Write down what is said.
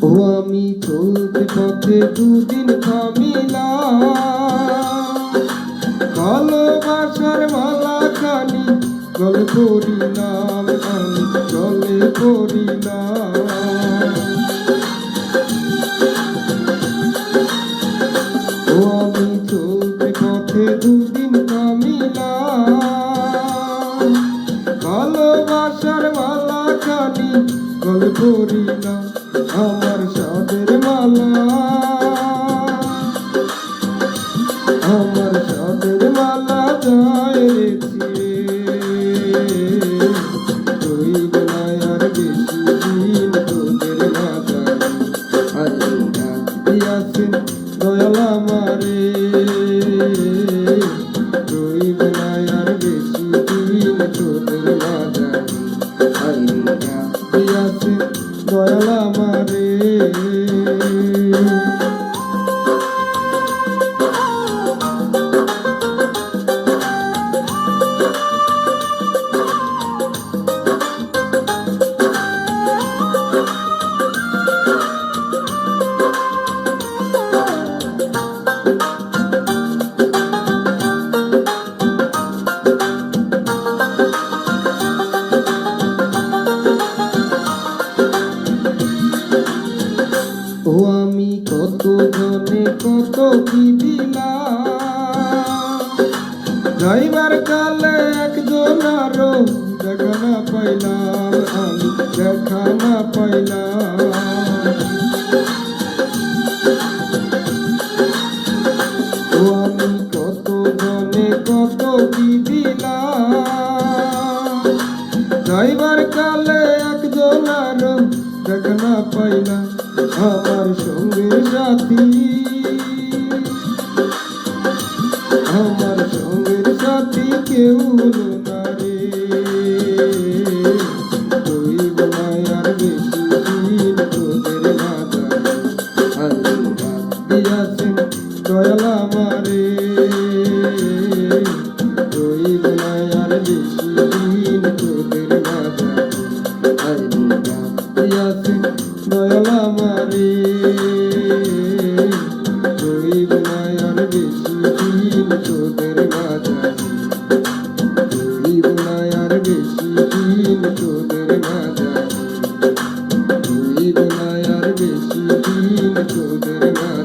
ও আমি চলতে পথে দুদিন থামিলাম, ভালোবাসার মালা খানি গলে পড়িলাম, আমি গলে পড়িলাম। ও আমি চলতে পথে দুদিন থামিলাম, ভালোবাসার মালা খানি গলে পড়িলাম, আমার সাদের মালা, আমার সাদের মালা যায় রে ছিঁড়ে, রইব না আর বেশি দিন তোদের মাঝারে, আরে ডাক দিয়াছেন দয়াল আমারে, রইব না আর বেশি দিন তোদের মাঝারে, আরে ডাক দিয়াছেন দয়াল আমারে। ও আমি কত জনে কত কি দিলাম, যাইবার কালে একজন আরো দেখা না পাইলাম, আমি দেখা না পাইলাম। ও আমি কত জনে কত কি দিলাম, যাইবার কালে একজন আরো দেখা না পাইলাম, আমার সঙ্গের সাথী, আমার সঙ্গের সাথী কেউ হলো না রে, রইব না আর বেশি দিন তোদের মাঝারে, আল্লাহ ডাক দিয়াছেন দয়াল আমারে, রইব না আর বেশি দিন তোদের মাঝারে, আল্লাহ ডাক দিয়াছেন দয়াল আমারে, রইব না আর বেশি দিন তোদের মাঝারে, রইব না আর বেশি দিন তোদের মাঝারে, রইব না আর বেশি দিন তোদের মাঝারে।